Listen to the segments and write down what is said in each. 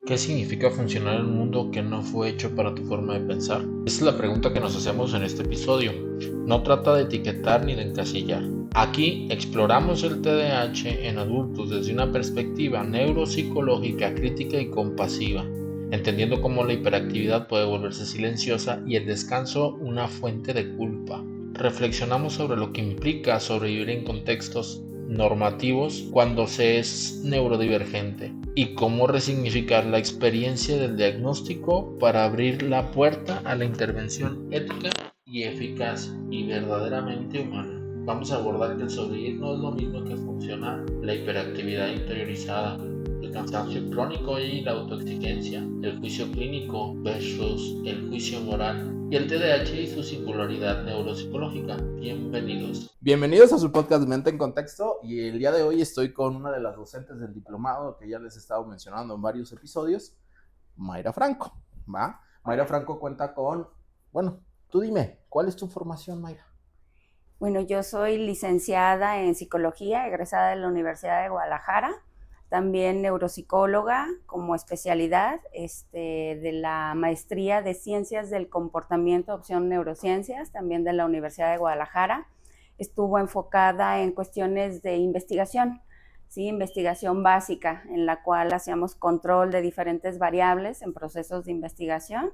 ¿Qué significa funcionar en un mundo que no fue hecho para tu forma de pensar? Esa es la pregunta que nos hacemos en este episodio. No trata de etiquetar ni de encasillar. Aquí exploramos el TDAH en adultos desde una perspectiva neuropsicológica, crítica y compasiva, entendiendo cómo la hiperactividad puede volverse silenciosa y el descanso una fuente de culpa. Reflexionamos sobre lo que implica sobrevivir en contextos normativos cuando se es neurodivergente y cómo resignificar la experiencia del diagnóstico para abrir la puerta a la intervención ética y eficaz y verdaderamente humana. Vamos a abordar que el sobrevivir no es lo mismo que funcionar, la hiperactividad interiorizada, el cansancio crónico y la autoexigencia, el juicio clínico versus el juicio moral y el TDAH y su singularidad neuropsicológica. Bienvenidos. Bienvenidos a su podcast Mente en Contexto, y el día de hoy estoy con una de las docentes del diplomado que ya les he estado mencionando en varios episodios, Mayra Franco, ¿va? Mayra Franco cuenta con, bueno, tú dime, ¿cuál es tu formación, Mayra? Bueno, yo soy licenciada en psicología, egresada de la Universidad de Guadalajara, también neuropsicóloga como especialidad de la maestría de Ciencias del Comportamiento, opción Neurociencias, también de la Universidad de Guadalajara. Estuvo enfocada en cuestiones de investigación, ¿sí? Investigación básica, en la cual hacíamos control de diferentes variables en procesos de investigación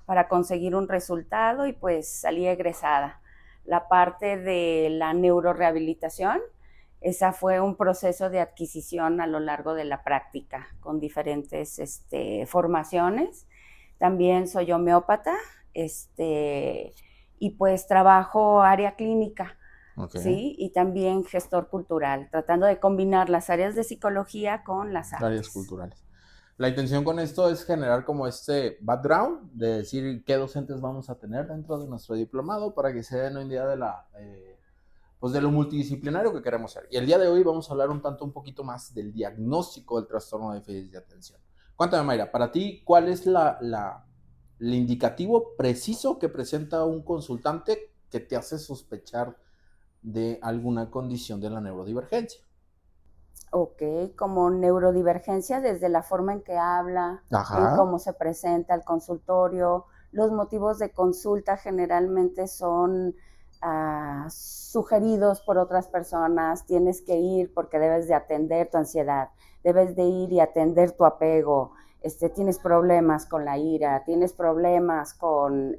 para conseguir un resultado y pues salí egresada. La parte de la neurorehabilitación, esa fue un proceso de adquisición a lo largo de la práctica con diferentes formaciones. También soy homeópata y pues trabajo área clínica, Okay. ¿sí? Y también gestor cultural, tratando de combinar las áreas de psicología con las áreas culturales. La intención con esto es generar como este background de decir qué docentes vamos a tener dentro de nuestro diplomado para que se den una idea de pues de lo multidisciplinario que queremos ser. Y el día de hoy vamos a hablar un poquito más del diagnóstico del trastorno de déficit de atención. Cuéntame, Mayra, para ti, ¿cuál es el indicativo preciso que presenta un consultante que te hace sospechar de alguna condición de la neurodivergencia? Ok, como neurodivergencia desde la forma en que habla, en cómo se presenta al consultorio. Los motivos de consulta generalmente son sugeridos por otras personas. Tienes que ir porque debes de atender tu ansiedad, debes de ir y atender tu apego. Tienes problemas con la ira, tienes problemas con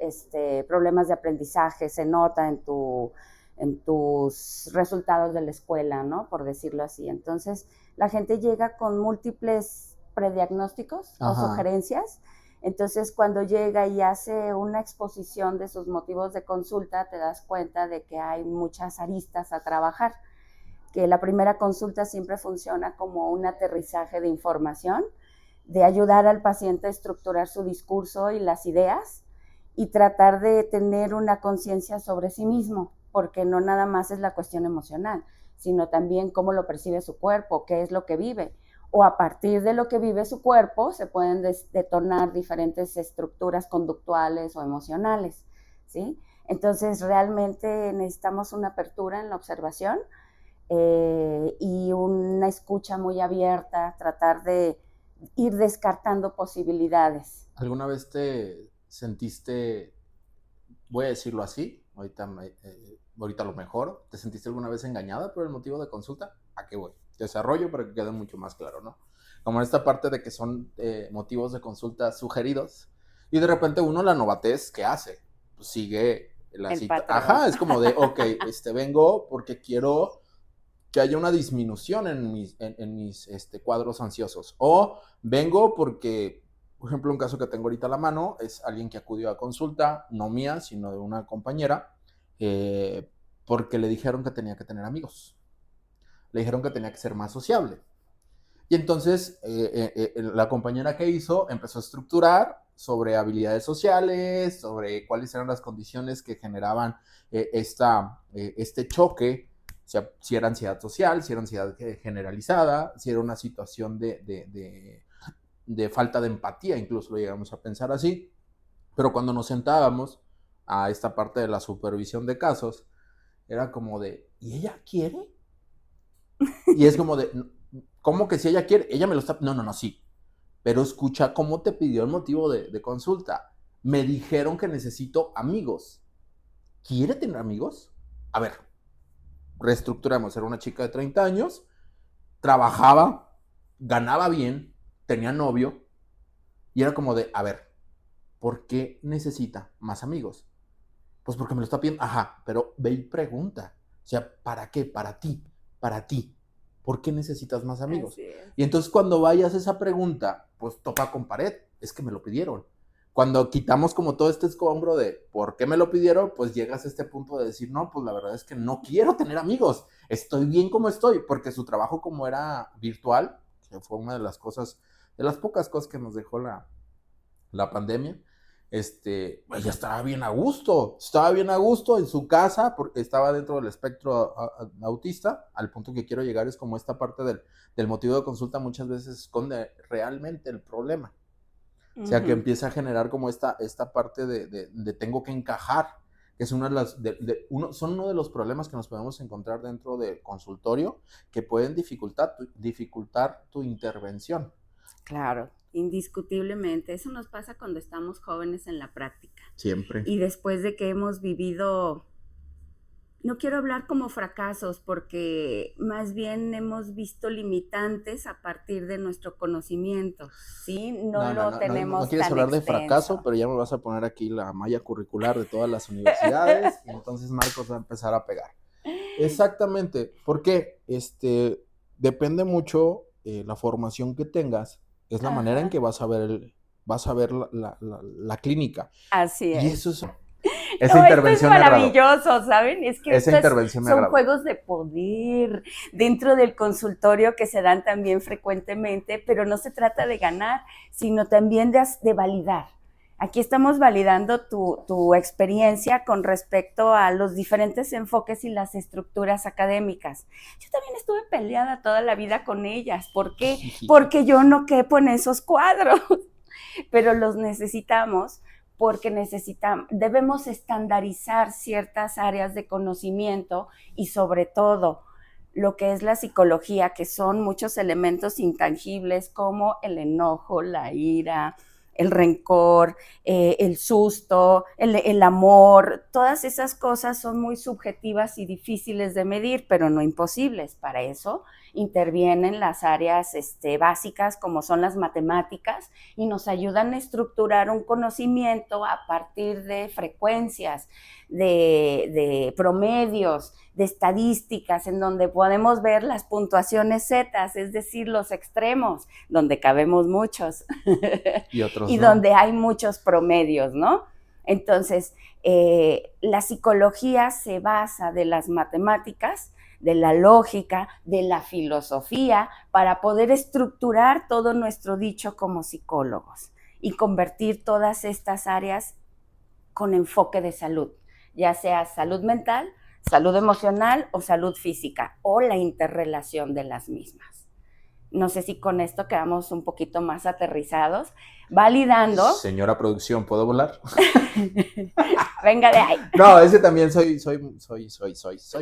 problemas de aprendizaje, se nota en tus resultados de la escuela, ¿no? Por decirlo así. Entonces, la gente llega con múltiples prediagnósticos o sugerencias. Entonces, cuando llega y hace una exposición de sus motivos de consulta, te das cuenta de que hay muchas aristas a trabajar, que la primera consulta siempre funciona como un aterrizaje de información, de ayudar al paciente a estructurar su discurso y las ideas y tratar de tener una conciencia sobre sí mismo, porque no nada más es la cuestión emocional, sino también cómo lo percibe su cuerpo, qué es lo que vive. O a partir de lo que vive su cuerpo se pueden detonar diferentes estructuras conductuales o emocionales, ¿sí? Entonces realmente necesitamos una apertura en la observación y una escucha muy abierta, tratar de ir descartando posibilidades. ¿Alguna vez te sentiste, voy a decirlo así, ahorita lo mejor, ¿te sentiste alguna vez engañada por el motivo de consulta? ¿A qué voy? Desarrollo para que quede mucho más claro, ¿no? Como en esta parte de que son motivos de consulta sugeridos y de repente uno la novatez que hace, pues sigue la cita. Ajá, es como de, ok, vengo porque quiero que haya una disminución en mis cuadros ansiosos, o vengo porque, por ejemplo, un caso que tengo ahorita a la mano es alguien que acudió a consulta, no mía, sino de una compañera, porque le dijeron que tenía que tener amigos, le dijeron que tenía que ser más sociable. Y entonces la compañera que hizo empezó a estructurar sobre habilidades sociales, sobre cuáles eran las condiciones que generaban este choque, o sea, si era ansiedad social, si era ansiedad generalizada, si era una situación de falta de empatía, incluso lo llegamos a pensar así. Pero cuando nos sentábamos a esta parte de la supervisión de casos, era como de, ¿y ella quiere? Y es como de, ¿cómo que si ella quiere? Ella me lo está... No, sí. pero escucha cómo te pidió el motivo de consulta. Me dijeron que necesito amigos. ¿Quiere tener amigos? A ver, reestructuramos. Era una chica de 30 años, trabajaba, ganaba bien, tenía novio, y era como de, a ver, ¿por qué necesita más amigos? Pues porque me lo está pidiendo. Ajá, pero ve y pregunta. O sea, ¿para qué? Para ti. Para ti. ¿Por qué necesitas más amigos? Así es. Y entonces cuando vayas a esa pregunta, pues topa con pared. Es que me lo pidieron. Cuando quitamos como todo este escombro de ¿por qué me lo pidieron? Pues llegas a este punto de decir, no, pues la verdad es que no quiero tener amigos. Estoy bien como estoy. Porque su trabajo como era virtual, que fue una de las cosas, de las pocas cosas que nos dejó la pandemia, pues ya estaba bien a gusto en su casa, porque estaba dentro del espectro autista. Al punto que quiero llegar es como esta parte del motivo de consulta muchas veces esconde realmente el problema. O sea, que empieza a generar como esta parte de tengo que encajar, que es una de las, son uno de los problemas que nos podemos encontrar dentro del consultorio, que pueden dificultar tu intervención. Claro, indiscutiblemente. Eso nos pasa cuando estamos jóvenes en la práctica. Siempre. Y después de que hemos vivido, no quiero hablar como fracasos, porque más bien hemos visto limitantes a partir de nuestro conocimiento, ¿sí? No tenemos no quieres tan hablar de extenso. fracaso, pero ya me vas a poner aquí la malla curricular de todas las universidades, y entonces Marcos va a empezar a pegar. Exactamente. ¿Por qué? Depende mucho la formación que tengas, es la manera en que vas a ver la clínica. Así es. Y eso es... No, Esa intervención esto es maravilloso, ¿saben? Es que esa intervención me son agrada. juegos de poder dentro del consultorio que se dan también frecuentemente, pero no se trata de ganar, sino también de validar. Aquí estamos validando tu experiencia con respecto a los diferentes enfoques y las estructuras académicas. Yo también estuve peleada toda la vida con ellas. ¿Por qué? Porque yo no quepo en esos cuadros, pero los necesitamos porque debemos estandarizar ciertas áreas de conocimiento y sobre todo lo que es la psicología, que son muchos elementos intangibles como el enojo, la ira, el rencor, el susto, el amor. Todas esas cosas son muy subjetivas y difíciles de medir, pero no imposibles. Para eso intervienen las áreas básicas, como son las matemáticas, y nos ayudan a estructurar un conocimiento a partir de frecuencias, de promedios, de estadísticas, en donde podemos ver las puntuaciones zetas, es decir, los extremos, donde cabemos muchos y otros y no. Donde hay muchos promedios, ¿no? Entonces, la psicología se basa de las matemáticas, de la lógica, de la filosofía, para poder estructurar todo nuestro dicho como psicólogos y convertir todas estas áreas con enfoque de salud, ya sea salud mental, salud emocional o salud física, o la interrelación de las mismas. No sé si con esto quedamos un poquito más aterrizados, validando. Señora producción, ¿puedo volar? Venga de ahí. No, ese también soy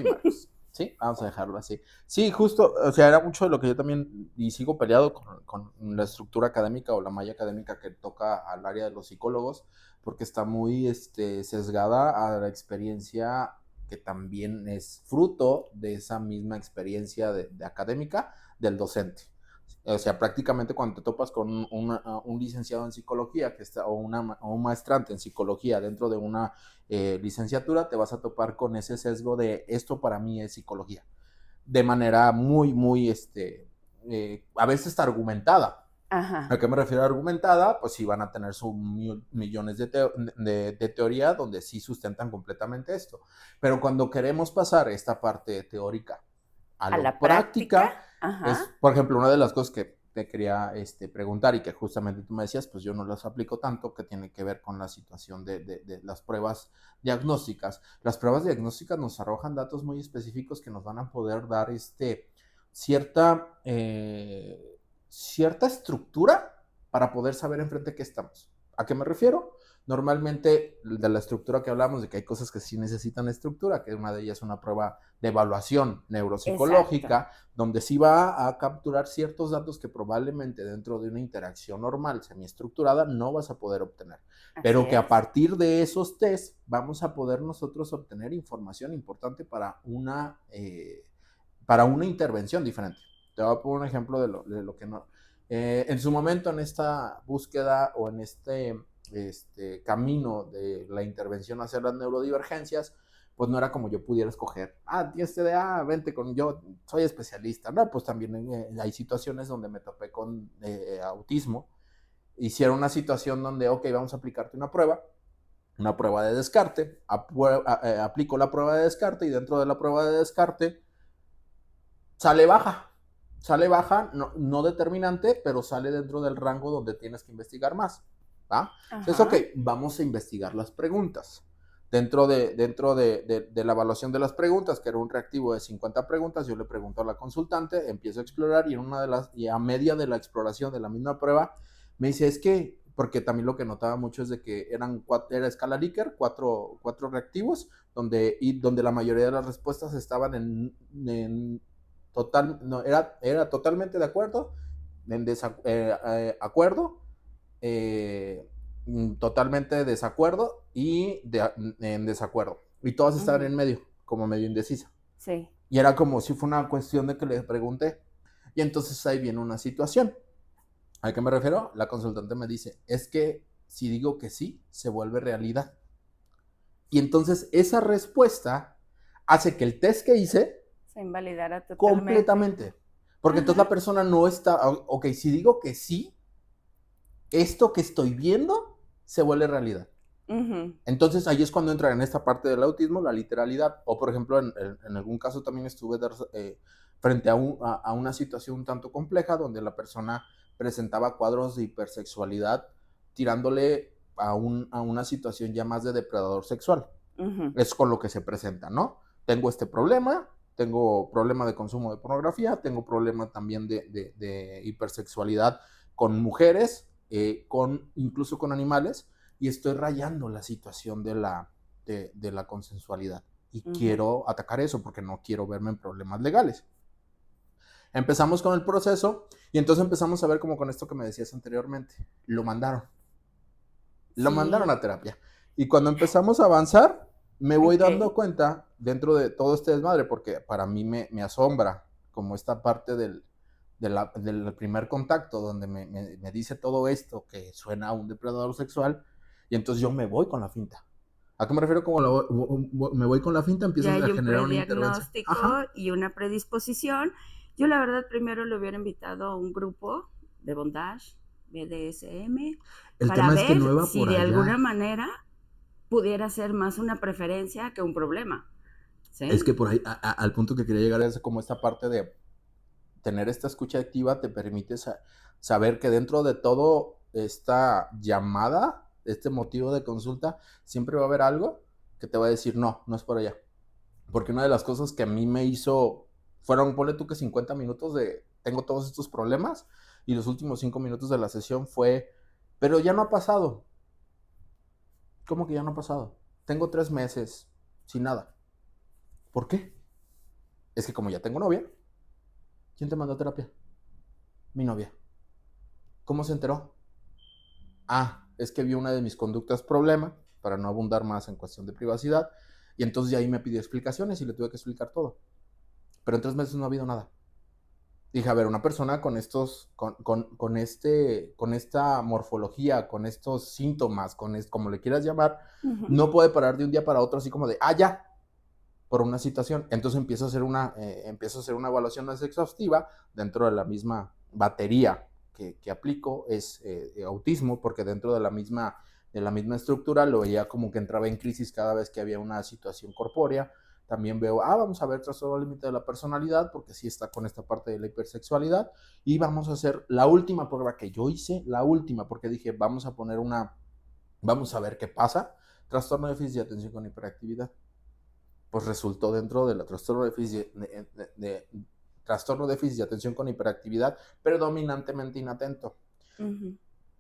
Marcos. Sí, vamos a dejarlo así. Sí, justo, o sea, era mucho de lo que yo también, y sigo peleado con la estructura académica o la malla académica que toca al área de los psicólogos, porque está muy sesgada a la experiencia que también es fruto de esa misma experiencia de académica del docente. O sea, prácticamente cuando te topas con un licenciado en psicología o un maestrante en psicología dentro de una licenciatura, te vas a topar con ese sesgo de esto para mí es psicología. De manera muy, muy, a veces está argumentada. Ajá. ¿A qué me refiero a argumentada? Pues sí van a tener sus millones de teoría donde sí sustentan completamente esto. Pero cuando queremos pasar esta parte teórica a la práctica es, por ejemplo, una de las cosas que te quería preguntar y que justamente tú me decías, pues yo no las aplico tanto, que tiene que ver con la situación de las pruebas diagnósticas. Las pruebas diagnósticas nos arrojan datos muy específicos que nos van a poder dar cierta estructura para poder saber enfrente qué estamos. ¿A qué me refiero? Normalmente, de la estructura que hablamos, de que hay cosas que sí necesitan estructura, que una de ellas es una prueba de evaluación neuropsicológica, Exacto. donde sí va a capturar ciertos datos que probablemente dentro de una interacción normal, semiestructurada, no vas a poder obtener. Así Pero que a es. partir de esos test vamos a poder nosotros obtener información importante para una intervención diferente. Te voy a poner un ejemplo de lo que no... en su momento, en esta búsqueda o en este camino de la intervención hacia las neurodivergencias, pues no era como yo pudiera escoger, tienes TDA, vente con yo, soy especialista. No, pues también hay situaciones donde me topé con autismo. Hicieron una situación donde, ok, vamos a aplicarte una prueba de descarte, aplico la prueba de descarte y dentro de la prueba de descarte sale baja, no, no determinante, pero sale dentro del rango donde tienes que investigar más. ¿Va? Entonces, ok, vamos a investigar las preguntas. Dentro de la evaluación de las preguntas, que era un reactivo de 50 preguntas, yo le pregunto a la consultante, empiezo a explorar y a media de la exploración de la misma prueba, me dice, es que, porque también lo que notaba mucho es de que era escala Likert, cuatro reactivos, donde la mayoría de las respuestas estaban en no, era totalmente de acuerdo, acuerdo, totalmente desacuerdo y en desacuerdo. Y todas estaban en medio, como medio indecisa. Sí. Y era como si fue una cuestión de que le pregunté. Y entonces ahí viene una situación. ¿A qué me refiero? La consultante me dice, es que si digo que sí, se vuelve realidad. Y entonces esa respuesta hace que el test que hice se invalidara totalmente. Completamente. Porque entonces la persona no está, ok, si digo que sí, esto que estoy viendo se vuelve realidad. Entonces ahí es cuando entra en esta parte del autismo la literalidad. O por ejemplo, en algún caso también estuve frente a una situación un tanto compleja donde la persona presentaba cuadros de hipersexualidad tirándole a una situación ya más de depredador sexual. Es con lo que se presenta, ¿no? Tengo este problema, tengo problema de consumo de pornografía, tengo problema también de hipersexualidad con mujeres, incluso con animales, y estoy rayando la situación de la consensualidad. Y quiero atacar eso porque no quiero verme en problemas legales. Empezamos con el proceso y entonces empezamos a ver como con esto que me decías anteriormente. Lo mandaron a terapia. Y cuando empezamos a avanzar, me voy dando cuenta dentro de todo este desmadre, porque para mí me asombra como esta parte del primer contacto, donde me dice todo esto que suena a un depredador sexual, y entonces yo me voy con la finta. ¿A qué me refiero? Como me voy con la finta, empiezo a generar un diagnóstico y una predisposición. Yo la verdad primero le hubiera invitado a un grupo de bondage, BDSM, para ver si de alguna manera pudiera ser más una preferencia que un problema. ¿Sí? Es que por ahí, al punto que quería llegar es como esta parte de tener esta escucha activa te permite saber que dentro de todo esta llamada, este motivo de consulta, siempre va a haber algo que te va a decir, no es por allá. Porque una de las cosas que a mí me hizo, ponle tú que 50 minutos tengo todos estos problemas, y los últimos 5 minutos de la sesión fue, pero ya no ha pasado. ¿Cómo que ya no ha pasado? Tengo 3 meses sin nada. ¿Por qué? Es que como ya tengo novia. ¿Quién te mandó a terapia? Mi novia. ¿Cómo se enteró? Es que vio una de mis conductas problema, para no abundar más en cuestión de privacidad, y entonces ya ahí me pidió explicaciones y le tuve que explicar todo. Pero en 3 meses no ha habido nada. Dije, a ver, una persona con esta morfología, con estos síntomas, como le quieras llamar, no puede parar de un día para otro así como de, ya, por una situación. Entonces empiezo a hacer una evaluación más exhaustiva dentro de la misma batería que aplico, es autismo, porque dentro de la misma estructura lo veía como que entraba en crisis cada vez que había una situación corpórea. También veo, vamos a ver trastorno límite de la personalidad, porque sí está con esta parte de la hipersexualidad, y vamos a hacer la última prueba que yo hice, porque dije, vamos a ver qué pasa, trastorno de déficit de atención con hiperactividad. Pues resultó dentro de la trastorno de déficit de atención con hiperactividad, predominantemente inatento.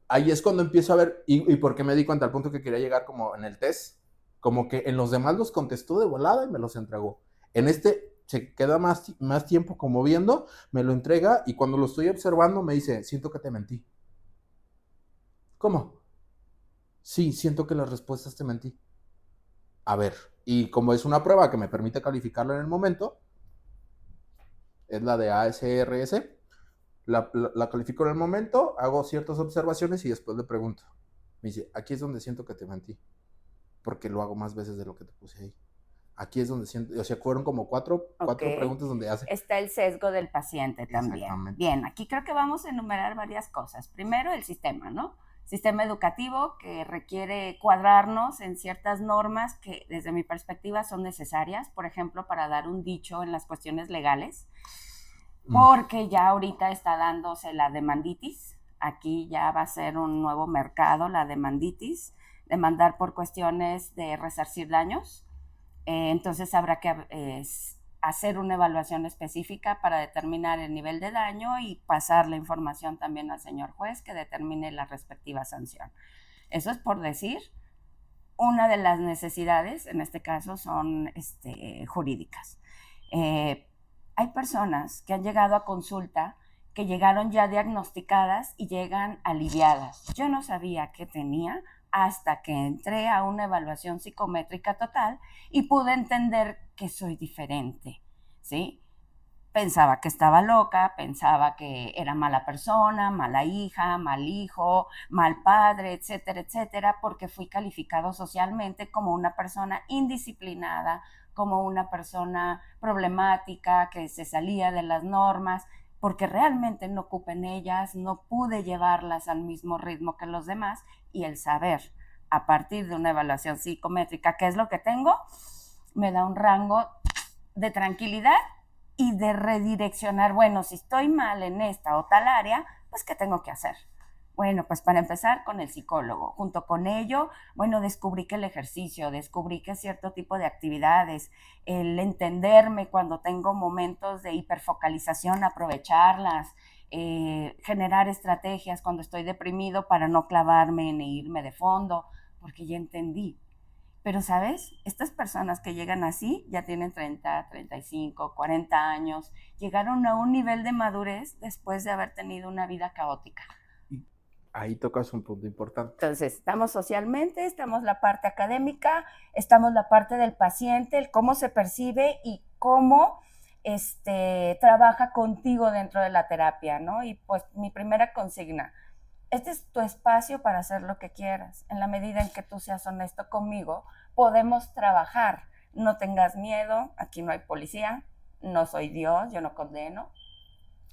ahí es cuando empiezo a ver, y por qué me di cuenta al punto que quería llegar como en el test, como que en los demás los contestó de volada y me los entregó. En este se queda más tiempo como viendo, me lo entrega y cuando lo estoy observando me dice, siento que te mentí. ¿Cómo? Sí, siento que las respuestas te mentí. A ver, y como es una prueba que me permite calificarlo en el momento, es la de ASRS, la califico en el momento, hago ciertas observaciones y después le pregunto. Me dice, aquí es donde siento que te mentí, porque lo hago más veces de lo que te puse ahí. Aquí es donde siento, o sea, fueron como cuatro preguntas donde hace. Está el sesgo del paciente también. Exactamente. Bien, aquí creo que vamos a enumerar varias cosas. Primero, el sistema, ¿no? Sistema educativo que requiere cuadrarnos en ciertas normas que desde mi perspectiva son necesarias, por ejemplo, para dar un dicho en las cuestiones legales, porque ya ahorita está dándose la demanditis, aquí ya va a ser un nuevo mercado la demanditis, demandar por cuestiones de resarcir daños, entonces habrá que hacer una evaluación específica para determinar el nivel de daño y pasar la información también al señor juez que determine la respectiva sanción. Eso es por decir, una de las necesidades, en este caso, son jurídicas. Hay personas que han llegado a consulta que llegaron ya diagnosticadas y llegan aliviadas. Yo no sabía qué tenía hasta que entré a una evaluación psicométrica total y pude entender que soy diferente, ¿sí? Pensaba que estaba loca, pensaba que era mala persona, mala hija, mal hijo, mal padre, etcétera, etcétera, porque fui calificado socialmente como una persona indisciplinada, como una persona problemática, que se salía de las normas, porque realmente no ocupé en ellas, no pude llevarlas al mismo ritmo que los demás, y el saber, a partir de una evaluación psicométrica, qué es lo que tengo, me da un rango de tranquilidad y de redireccionar, bueno, si estoy mal en esta o tal área, pues ¿qué tengo que hacer? Bueno, pues para empezar con el psicólogo. Junto con ello, bueno, descubrí que el ejercicio, descubrí que cierto tipo de actividades, el entenderme cuando tengo momentos de hiperfocalización, aprovecharlas, generar estrategias cuando estoy deprimido para no clavarme en irme de fondo, porque ya entendí. Pero, ¿sabes? Estas personas que llegan así ya tienen 30, 35, 40 años, llegaron a un nivel de madurez después de haber tenido una vida caótica. Ahí tocas un punto importante. Entonces, estamos socialmente, estamos la parte académica, estamos la parte del paciente, el cómo se percibe y cómo trabaja contigo dentro de la terapia, ¿no? Y pues mi primera consigna, este es tu espacio para hacer lo que quieras. En la medida en que tú seas honesto conmigo, podemos trabajar. No tengas miedo, aquí no hay policía, no soy Dios, yo no condeno,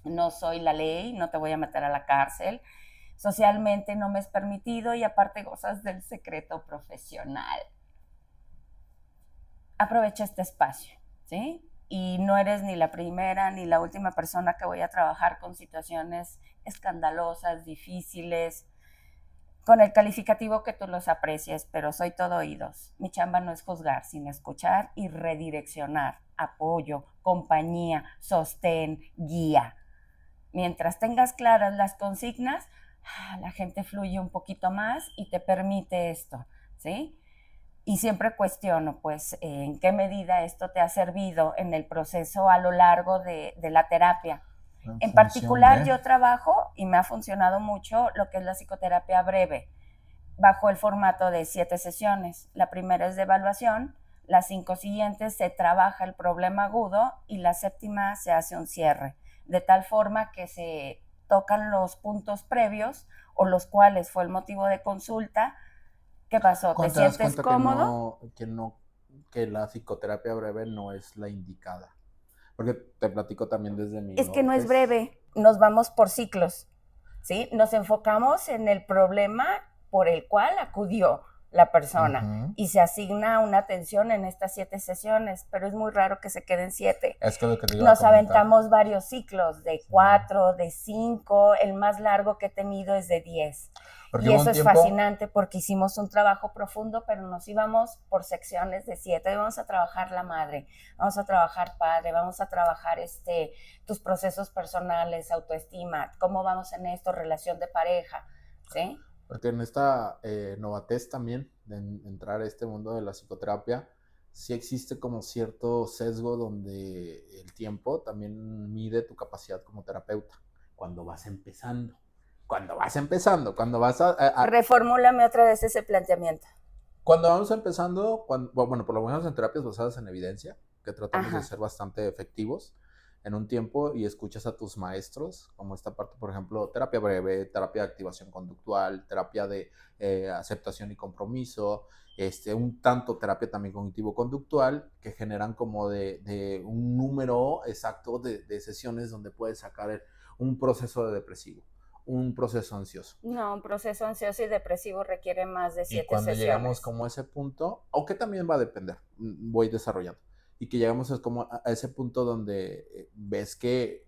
no soy la ley, no te voy a meter a la cárcel. Socialmente no me es permitido y aparte gozas del secreto profesional. Aprovecha este espacio, ¿sí? Y no eres ni la primera ni la última persona que voy a trabajar con situaciones escandalosas, difíciles, con el calificativo que tú los aprecies, pero soy todo oídos. Mi chamba no es juzgar, sino escuchar y redireccionar, apoyo, compañía, sostén, guía. Mientras tengas claras las consignas, la gente fluye un poquito más y te permite esto, ¿sí? Y siempre cuestiono, pues, en qué medida esto te ha servido en el proceso a lo largo de la terapia. En particular, yo trabajo y me ha funcionado mucho lo que es la psicoterapia breve, bajo el formato de 7 sesiones. La primera es de evaluación, las 5 siguientes se trabaja el problema agudo y la séptima se hace un cierre, de tal forma que se tocan los puntos previos o los cuales fue el motivo de consulta. ¿Qué pasó? ¿Te sientes cómodo? Que la psicoterapia breve no es la indicada. Porque te platico también desde mi... Es que no es breve, nos vamos por ciclos, ¿sí? Nos enfocamos en el problema por el cual acudió la persona y se asigna una atención en estas 7 sesiones, pero es muy raro que se queden 7. Es que lo que te iba a Nos comentar. aventamos varios ciclos, de 4, de 5, el más largo que he tenido es de 10. Porque y eso es fascinante porque hicimos un trabajo profundo, pero nos íbamos por secciones de 7. Hoy vamos a trabajar la madre, vamos a trabajar padre, vamos a trabajar tus procesos personales, autoestima, cómo vamos en esto, relación de pareja. ¿sí? Porque en esta novatez también, de entrar a este mundo de la psicoterapia, sí existe como cierto sesgo donde el tiempo también mide tu capacidad como terapeuta. Cuando vas empezando, cuando vas Reformúlame otra vez ese planteamiento. cuando vamos empezando, bueno, por lo menos en terapias basadas en evidencia, que tratamos de Ajá. ser bastante efectivos en un tiempo y escuchas a tus maestros, como esta parte, por ejemplo, terapia breve, terapia de activación conductual, terapia de aceptación y compromiso, un tanto terapia también cognitivo-conductual, que generan como de un número exacto de sesiones donde puedes sacar un proceso de depresivo, un proceso ansioso. No, un proceso ansioso y depresivo requiere más de Y 7 cuando llegamos sesiones. como a ese punto, o que también va a depender, voy desarrollando, y que llegamos como a ese punto donde ves que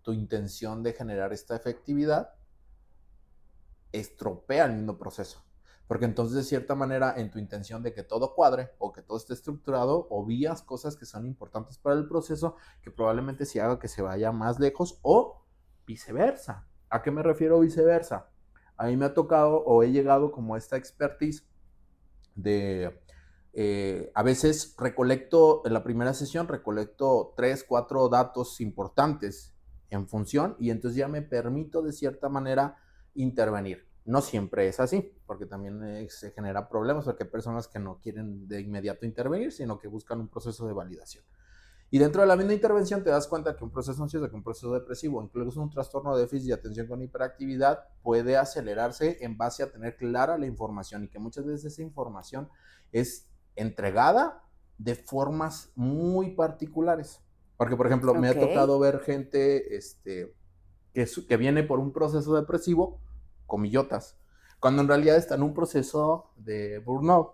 tu intención de generar esta efectividad estropea el mismo proceso. Porque entonces, de cierta manera, en tu intención de que todo cuadre o que todo esté estructurado, obvias cosas que son importantes para el proceso, que probablemente sí haga que se vaya más lejos o viceversa. ¿A qué me refiero viceversa? A mí me ha tocado o he llegado como a esta expertise de a veces recolecto, en la primera sesión recolecto 3, 4 datos importantes en función y entonces ya me permito de cierta manera intervenir. No siempre es así, porque también se genera problemas, porque hay personas que no quieren de inmediato intervenir, sino que buscan un proceso de validación. Y dentro de la misma intervención te das cuenta que un proceso ansioso, que un proceso depresivo, incluso un trastorno de déficit de atención con hiperactividad, puede acelerarse en base a tener clara la información y que muchas veces esa información es entregada de formas muy particulares. Porque, por ejemplo, me ha tocado ver gente que viene por un proceso depresivo, comillotas, cuando en realidad está en un proceso de burnout.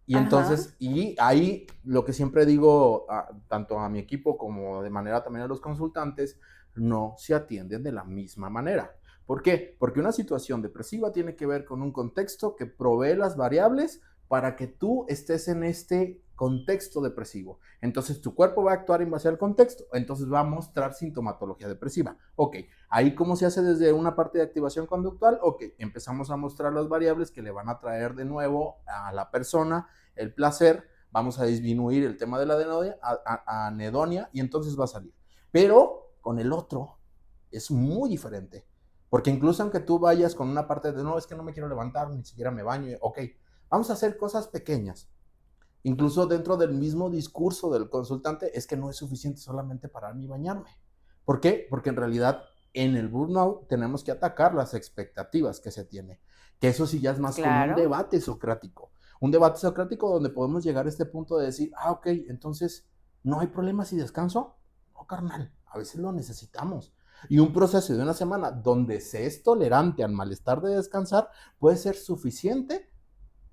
Y entonces, y ahí lo que siempre digo, tanto a mi equipo como de manera también a los consultantes, no se atienden de la misma manera. ¿Por qué? Porque una situación depresiva tiene que ver con un contexto que provee las variables para que tú estés en este contexto depresivo. Entonces tu cuerpo va a actuar en base al contexto, entonces va a mostrar sintomatología depresiva. Ok, ahí cómo se hace desde una parte de activación conductual, ok, empezamos a mostrar las variables que le van a traer de nuevo a la persona el placer, vamos a disminuir el tema de la anedonia y entonces va a salir. Pero con el otro es muy diferente. Porque incluso aunque tú vayas con una parte de, no, es que no me quiero levantar, ni siquiera me baño, ok, vamos a hacer cosas pequeñas. Incluso dentro del mismo discurso del consultante, es que no es suficiente solamente pararme y bañarme. ¿Por qué? Porque en realidad en el burnout tenemos que atacar las expectativas que se tiene. Que eso sí ya es más como un debate socrático. Un debate socrático donde podemos llegar a este punto de decir, ok, entonces, ¿no hay problema si descanso? No, carnal, a veces lo necesitamos. Y un proceso de una semana donde se es tolerante al malestar de descansar puede ser suficiente.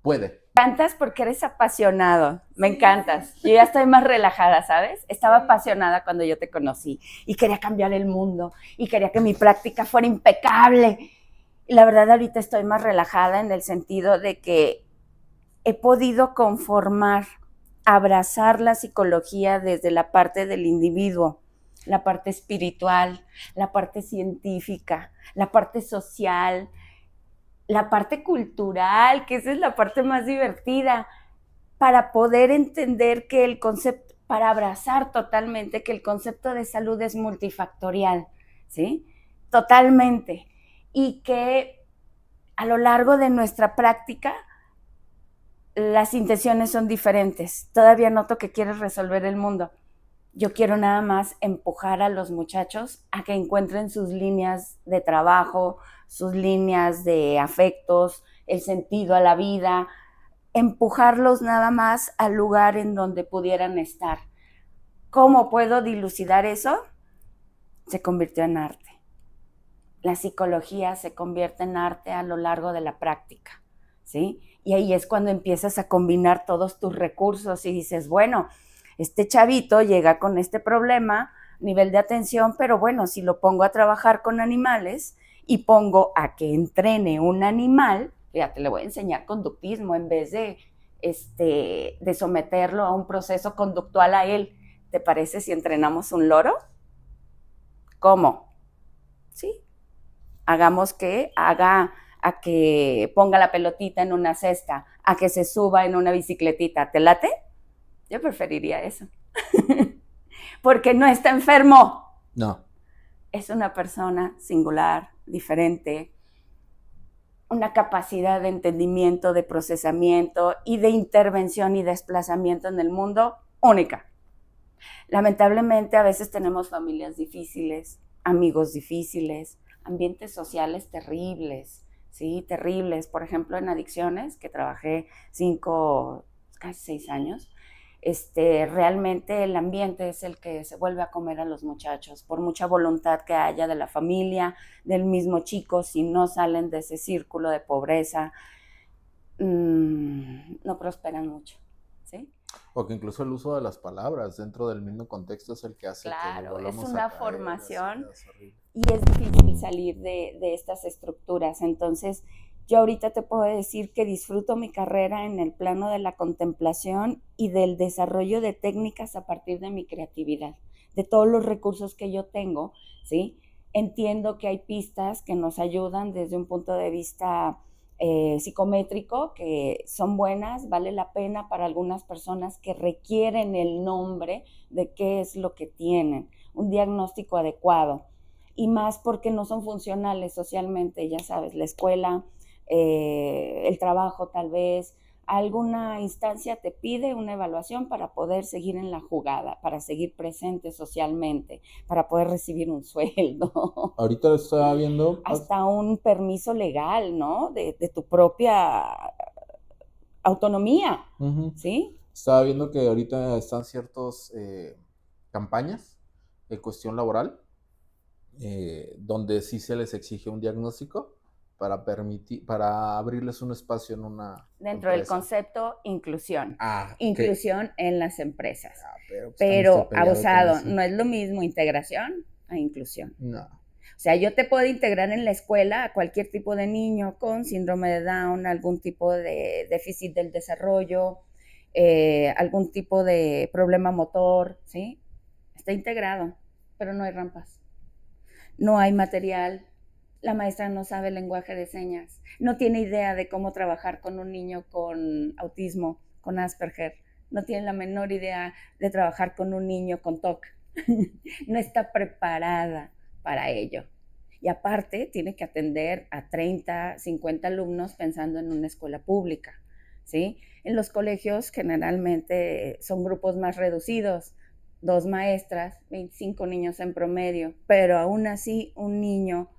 Puede. Me encantas porque eres apasionado, me encantas. Yo ya estoy más relajada, ¿sabes? Estaba apasionada cuando yo te conocí y quería cambiar el mundo y quería que mi práctica fuera impecable. Y la verdad ahorita estoy más relajada en el sentido de que he podido conformar, abrazar la psicología desde la parte del individuo, la parte espiritual, la parte científica, la parte social, la parte cultural, que esa es la parte más divertida, para poder entender que el concepto, para abrazar totalmente que el concepto de salud es multifactorial, ¿sí? Totalmente. Y que a lo largo de nuestra práctica las intenciones son diferentes. Todavía noto que quieres resolver el mundo. Yo quiero nada más empujar a los muchachos a que encuentren sus líneas de trabajo, sus líneas de afectos, el sentido a la vida, empujarlos nada más al lugar en donde pudieran estar. ¿Cómo puedo dilucidar eso? Se convirtió en arte. La psicología se convierte en arte a lo largo de la práctica, ¿sí? Y ahí es cuando empiezas a combinar todos tus recursos y dices, bueno, este chavito llega con este problema, nivel de atención, pero bueno, si lo pongo a trabajar con animales y pongo a que entrene un animal, fíjate, le voy a enseñar conductismo en vez de someterlo a un proceso conductual a él. ¿Te parece si entrenamos un loro? ¿Cómo? Sí. Hagamos que haga a que ponga la pelotita en una cesta, a que se suba en una bicicletita. ¿Te late? Yo preferiría eso. Porque no está enfermo. No. Es una persona singular, diferente, una capacidad de entendimiento, de procesamiento y de intervención y desplazamiento en el mundo única. Lamentablemente a veces tenemos familias difíciles, amigos difíciles, ambientes sociales terribles, ¿sí? Terribles. Por ejemplo, en adicciones, que trabajé 5, casi 6 años, realmente el ambiente es el que se vuelve a comer a los muchachos, por mucha voluntad que haya de la familia, del mismo chico, si no salen de ese círculo de pobreza, no prosperan mucho, ¿sí? Porque incluso el uso de las palabras dentro del mismo contexto es el que hace Claro, que volvamos es una a caer, formación es horrible. y es difícil salir de estas estructuras. Entonces, yo ahorita te puedo decir que disfruto mi carrera en el plano de la contemplación y del desarrollo de técnicas a partir de mi creatividad, de todos los recursos que yo tengo, ¿sí? Entiendo que hay pistas que nos ayudan desde un punto de vista psicométrico, que son buenas, vale la pena para algunas personas que requieren el nombre de qué es lo que tienen, un diagnóstico adecuado, y más porque no son funcionales socialmente, ya sabes, la escuela, el trabajo tal vez, alguna instancia te pide una evaluación para poder seguir en la jugada, para seguir presente socialmente, para poder recibir un sueldo. Ahorita lo estaba viendo. Hasta un permiso legal, ¿no? De tu propia autonomía, ¿sí? Estaba viendo que ahorita están ciertas campañas de cuestión laboral donde sí se les exige un diagnóstico para abrirles un espacio en una dentro empresa. Del concepto inclusión. Ah, inclusión en las empresas. Pero Pero abusado, no es lo mismo integración a inclusión. No. O sea, yo te puedo integrar en la escuela a cualquier tipo de niño con síndrome de Down, algún tipo de déficit del desarrollo, algún tipo de problema motor, ¿sí? Está integrado, pero no hay rampas. No hay material. La maestra no sabe el lenguaje de señas, no tiene idea de cómo trabajar con un niño con autismo, con Asperger, no tiene la menor idea de trabajar con un niño con TOC, no está preparada para ello. Y aparte tiene que atender a 30, 50 alumnos pensando en una escuela pública, ¿sí? En los colegios generalmente son grupos más reducidos, 2 maestras, 25 niños en promedio, pero aún así un niño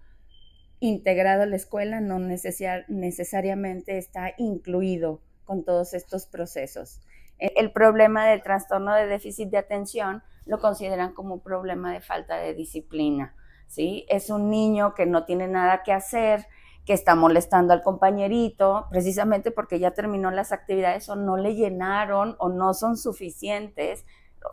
integrado a la escuela no necesariamente está incluido con todos estos procesos. El problema del trastorno de déficit de atención lo consideran como un problema de falta de disciplina, ¿sí? Es un niño que no tiene nada que hacer, que está molestando al compañerito, precisamente porque ya terminó las actividades o no le llenaron o no son suficientes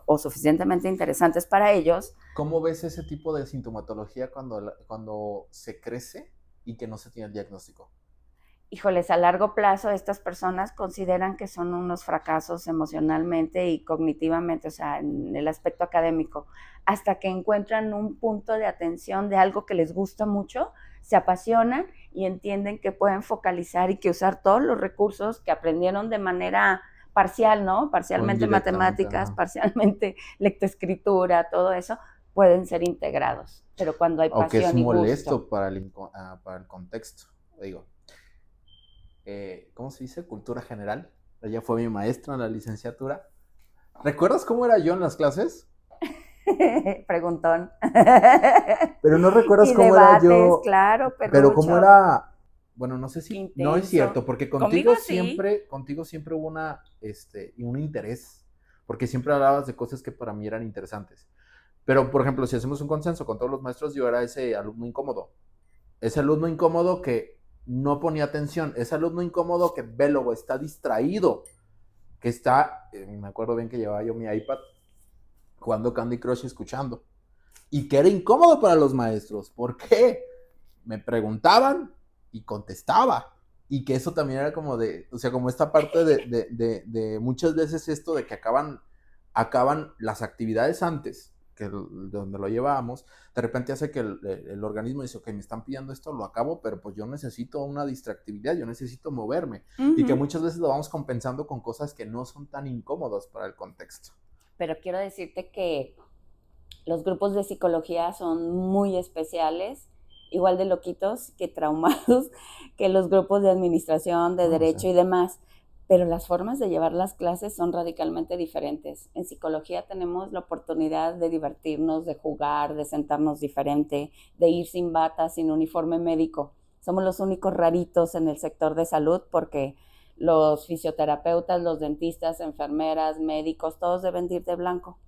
o suficientemente interesantes para ellos. ¿Cómo ves ese tipo de sintomatología cuando se crece y que no se tiene el diagnóstico? Híjoles, a largo plazo estas personas consideran que son unos fracasos emocionalmente y cognitivamente, o sea, en el aspecto académico, hasta que encuentran un punto de atención de algo que les gusta mucho, se apasionan y entienden que pueden focalizar y que usar todos los recursos que aprendieron de manera parcial, ¿no? Parcialmente matemáticas, parcialmente lectoescritura, todo eso, pueden ser integrados. Pero cuando hay pasión y gusto. Aunque es molesto para el contexto, digo. ¿Cómo se dice? Cultura general. Ella fue mi maestra en la licenciatura. ¿Recuerdas cómo era yo en las clases? Preguntón. Pero no recuerdas y cómo debates, era yo. Claro, pero cómo era. Bueno, no sé si. Intenso. No es cierto, porque contigo sí. siempre hubo un interés. Porque siempre hablabas de cosas que para mí eran interesantes. Pero, por ejemplo, si hacemos un consenso con todos los maestros, yo era ese alumno incómodo. Ese alumno incómodo que no ponía atención. Ese alumno incómodo que velo, está distraído. Que está, me acuerdo bien que llevaba yo mi iPad jugando Candy Crush y escuchando. Y que era incómodo para los maestros. ¿Por qué? Me preguntaban y contestaba. Y que eso también era como como esta parte de muchas veces esto de que acaban las actividades antes donde lo llevábamos, de repente hace que el organismo dice, ok, me están pidiendo esto, lo acabo, pero pues yo necesito una distractibilidad, yo necesito moverme. Y que muchas veces lo vamos compensando con cosas que no son tan incómodas para el contexto. Pero quiero decirte que los grupos de psicología son muy especiales, igual de loquitos que traumados, que los grupos de administración, de derecho y demás. Pero las formas de llevar las clases son radicalmente diferentes. En psicología tenemos la oportunidad de divertirnos, de jugar, de sentarnos diferente, de ir sin bata, sin uniforme médico. Somos los únicos raritos en el sector de salud porque los fisioterapeutas, los dentistas, enfermeras, médicos, todos deben ir de blanco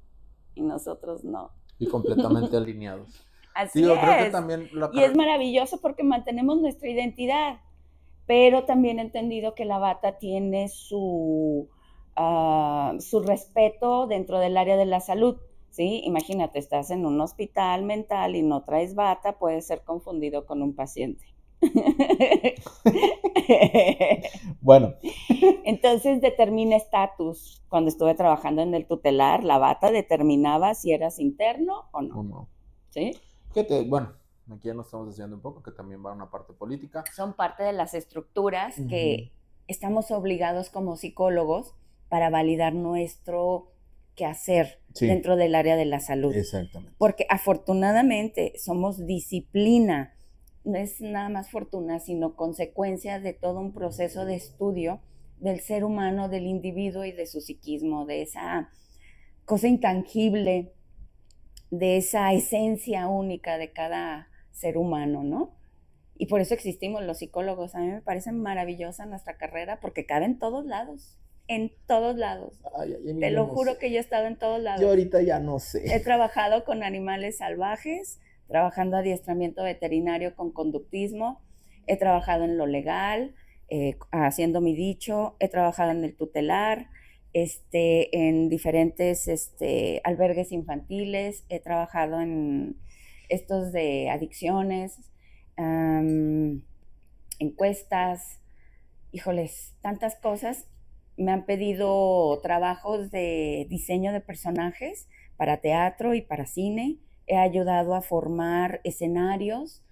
y nosotros no. Y completamente alineados. Así es. Creo que también y es maravilloso porque mantenemos nuestra identidad. Pero también he entendido que la bata tiene su respeto dentro del área de la salud, ¿sí? Imagínate, estás en un hospital mental y no traes bata, puedes ser confundido con un paciente. Bueno. Entonces determina estatus. Cuando estuve trabajando en el tutelar, la bata determinaba si eras interno o no. ¿Sí? Bueno, aquí ya nos estamos desviando un poco, que también va una parte política. Son parte de las estructuras que estamos obligados como psicólogos para validar nuestro quehacer dentro del área de la salud. Exactamente. Porque afortunadamente somos disciplina, no es nada más fortuna, sino consecuencia de todo un proceso de estudio del ser humano, del individuo y de su psiquismo, de esa cosa intangible, de esa esencia única de cada ser humano, ¿no? Y por eso existimos los psicólogos. A mí me parece maravillosa nuestra carrera porque cabe en todos lados. En todos lados. Te lo juro que yo he estado en todos lados. Yo ahorita ya no sé. He trabajado con animales salvajes, trabajando adiestramiento veterinario con conductismo, he trabajado en lo legal, haciendo mi dicho, he trabajado en el tutelar, en diferentes albergues infantiles, he trabajado en estos de adicciones, encuestas, híjoles, tantas cosas. Me han pedido trabajos de diseño de personajes para teatro y para cine. He ayudado a formar escenarios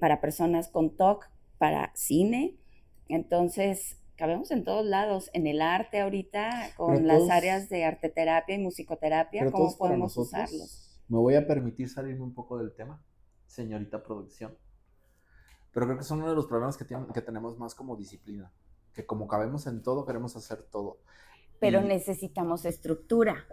para personas con TOC para cine. Entonces, cabemos en todos lados. En el arte ahorita, con las áreas de arteterapia y musicoterapia, ¿cómo podemos usarlos? Me voy a permitir salirme un poco del tema, señorita producción. Pero creo que son uno de los problemas que tenemos más como disciplina. Que como cabemos en todo, queremos hacer todo. Pero necesitamos estructura.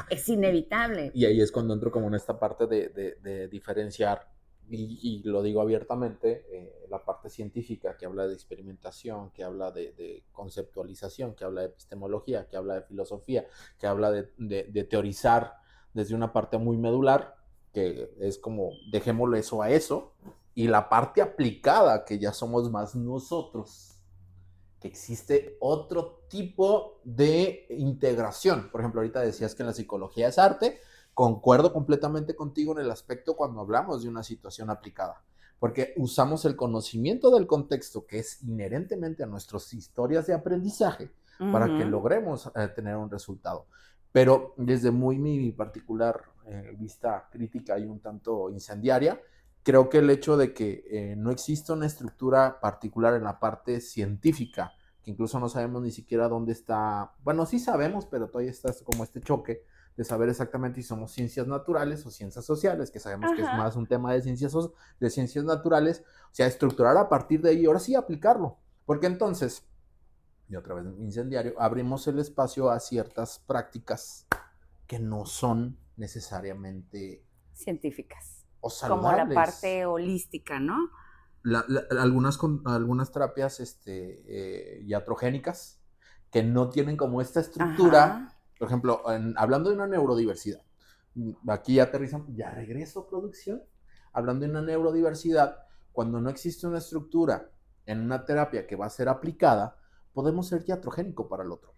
Es inevitable. Y ahí es cuando entro como en esta parte de diferenciar, y lo digo abiertamente, la parte científica que habla de experimentación, que habla de conceptualización, que habla de epistemología, que habla de filosofía, que habla de teorizar desde una parte muy medular, que es como dejémosle eso a eso, y la parte aplicada, que ya somos más nosotros, que existe otro tipo de integración. Por ejemplo, ahorita decías que en la psicología es arte. Concuerdo completamente contigo en el aspecto cuando hablamos de una situación aplicada, porque usamos el conocimiento del contexto que es inherentemente a nuestras historias de aprendizaje para que logremos tener un resultado. Pero desde mi particular vista crítica y un tanto incendiaria, creo que el hecho de que no existe una estructura particular en la parte científica, que incluso no sabemos ni siquiera dónde está, bueno, sí sabemos, pero todavía está como este choque de saber exactamente si somos ciencias naturales o ciencias sociales, que sabemos que es más un tema de ciencias naturales, o sea, estructurar a partir de ahí, ahora sí aplicarlo, porque entonces, y otra vez incendiario, abrimos el espacio a ciertas prácticas que no son necesariamente científicas. O saludables. Como la parte holística, ¿no? Algunas terapias iatrogénicas que no tienen como esta estructura. Por ejemplo, hablando de una neurodiversidad, aquí aterrizamos, ya regreso producción, hablando de una neurodiversidad, cuando no existe una estructura en una terapia que va a ser aplicada, podemos ser iatrogénico para el otro.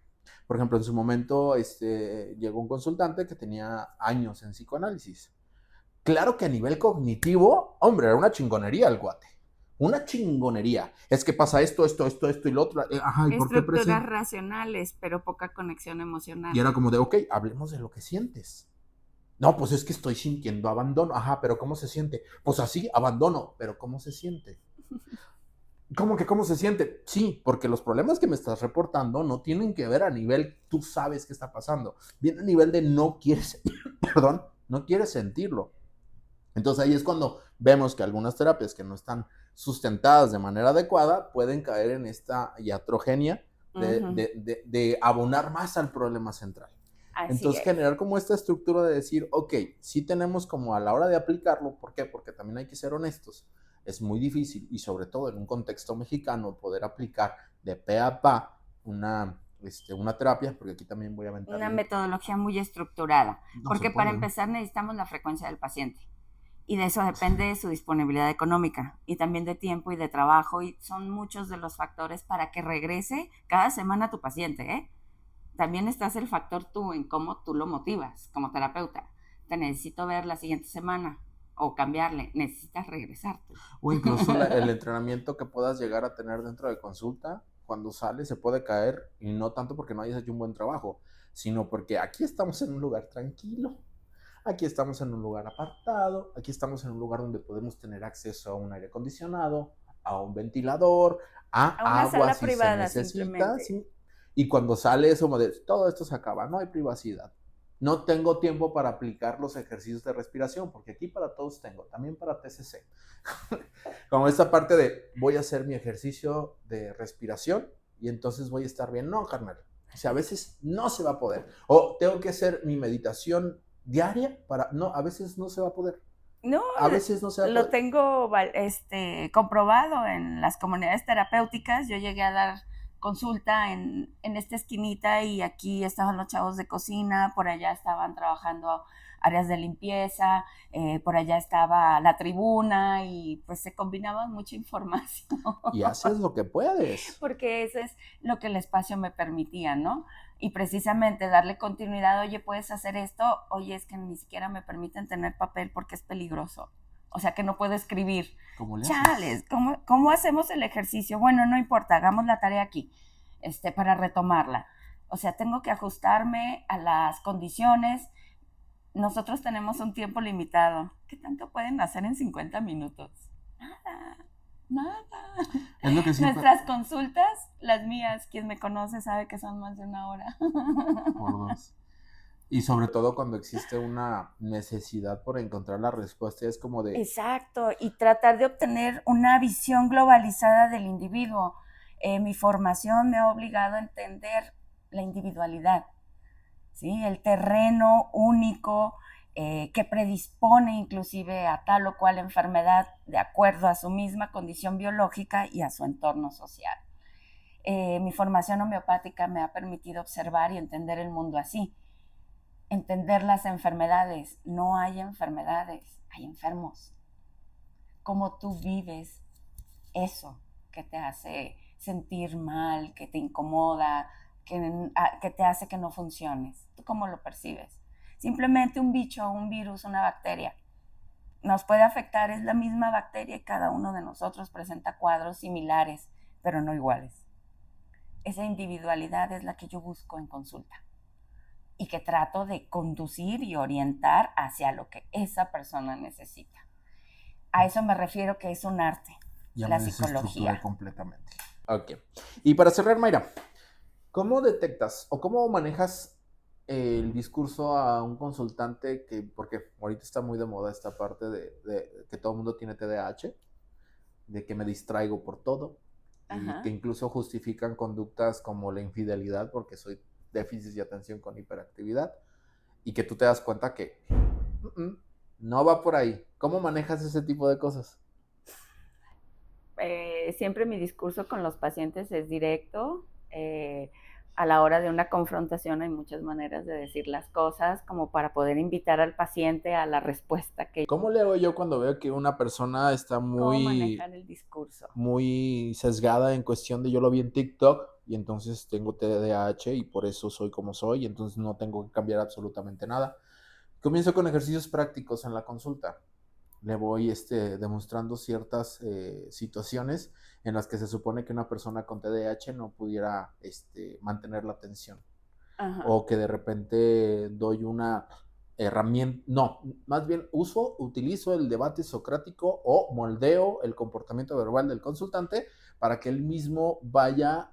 Por ejemplo, en su momento llegó un consultante que tenía años en psicoanálisis. Claro que a nivel cognitivo, hombre, era una chingonería el guate. Una chingonería. Es que pasa esto y lo otro. Ajá, ¿y por qué estructuras racionales, pero poca conexión emocional. Y era como de, ok, hablemos de lo que sientes. No, pues es que estoy sintiendo abandono. Ajá, pero ¿cómo se siente? Pues así, abandono. Pero ¿cómo se siente? ¿Cómo que cómo se siente? Sí, porque los problemas que me estás reportando no tienen que ver a nivel, tú sabes qué está pasando. Viene a nivel de no quieres, perdón, no quieres sentirlo. Entonces ahí es cuando vemos que algunas terapias que no están sustentadas de manera adecuada pueden caer en esta iatrogenia de abonar más al problema central. Así Entonces es. generar como esta estructura de decir, ok, sí tenemos como a la hora de aplicarlo, ¿por qué? Porque también hay que ser honestos. Es muy difícil y sobre todo en un contexto mexicano poder aplicar de pe a pa una terapia, porque aquí también voy a aventar. Una metodología muy estructurada, No se porque para puede. empezar necesitamos la frecuencia del paciente y de eso depende de su disponibilidad económica y también de tiempo y de trabajo y son muchos de los factores para que regrese cada semana tu paciente, ¿eh? También estás el factor tú en cómo tú lo motivas como terapeuta. Te necesito ver la siguiente semana o cambiarle, necesitas regresar tú. O incluso el entrenamiento que puedas llegar a tener dentro de consulta, cuando sales se puede caer, y no tanto porque no hayas hecho un buen trabajo, sino porque aquí estamos en un lugar tranquilo, aquí estamos en un lugar apartado, aquí estamos en un lugar donde podemos tener acceso a un aire acondicionado, a un ventilador, A a una agua sala si se privada necesita, simplemente. ¿sí? Y cuando sale eso, todo esto se acaba, no hay privacidad. No tengo tiempo para aplicar los ejercicios de respiración, porque aquí para todos tengo, también para TCC. Como esta parte de voy a hacer mi ejercicio de respiración y entonces voy a estar bien. No, carnal. O sea, a veces no se va a poder. O tengo que hacer mi meditación diaria para... No, a veces no se va a poder. No, A veces no se va a lo poder. tengo comprobado en las comunidades terapéuticas. Yo llegué a dar consulta en esta esquinita y aquí estaban los chavos de cocina, por allá estaban trabajando áreas de limpieza, por allá estaba la tribuna y pues se combinaba mucha información. Y haces lo que puedes. Porque eso es lo que el espacio me permitía, ¿no? Y precisamente darle continuidad, oye, puedes hacer esto, oye, es que ni siquiera me permiten tener papel porque es peligroso. O sea, que no puedo escribir. ¿Cómo le haces? Chales, ¿cómo hacemos el ejercicio? Bueno, no importa, hagamos la tarea aquí, para retomarla. O sea, tengo que ajustarme a las condiciones. Nosotros tenemos un tiempo limitado. ¿Qué tanto pueden hacer en 50 minutos? Nada. Nada. Es lo que siempre... Nuestras consultas, las mías, quien me conoce sabe que son más de una hora. Por dos. Y sobre todo cuando existe una necesidad por encontrar la respuesta, es como de... Exacto, y tratar de obtener una visión globalizada del individuo. Mi formación me ha obligado a entender la individualidad, ¿sí? El terreno único que predispone inclusive a tal o cual enfermedad de acuerdo a su misma condición biológica y a su entorno social. Mi formación homeopática me ha permitido observar y entender el mundo así. Entender las enfermedades. No hay enfermedades, hay enfermos. Cómo tú vives eso que te hace sentir mal, que te incomoda, que te hace que no funciones. ¿Tú cómo lo percibes? Simplemente un bicho, un virus, una bacteria nos puede afectar, es la misma bacteria y cada uno de nosotros presenta cuadros similares, pero no iguales. Esa individualidad es la que yo busco en consulta y que trato de conducir y orientar hacia lo que esa persona necesita. A eso me refiero que es un arte, Ya la me desestructuré psicología. completamente. Ok. Y para cerrar, Mayra, ¿cómo detectas o cómo manejas el discurso a un consultante porque ahorita está muy de moda esta parte de que todo el mundo tiene TDAH, de que me distraigo por todo, y que incluso justifican conductas como la infidelidad porque soy déficit de atención con hiperactividad, y que tú te das cuenta que no va por ahí? ¿Cómo manejas ese tipo de cosas? Siempre mi discurso con los pacientes es directo. A la hora de una confrontación hay muchas maneras de decir las cosas como para poder invitar al paciente a la respuesta que... ¿Cómo le hago yo cuando veo que una persona está ¿Cómo manejar el discurso? muy sesgada en cuestión de yo lo vi en TikTok y entonces tengo TDAH y por eso soy como soy y entonces no tengo que cambiar absolutamente nada? Comienzo con ejercicios prácticos en la consulta. Le voy demostrando ciertas situaciones en las que se supone que una persona con TDAH no pudiera mantener la atención. O que de repente doy una herramienta, no, más bien utilizo el debate socrático o moldeo el comportamiento verbal del consultante para que él mismo vaya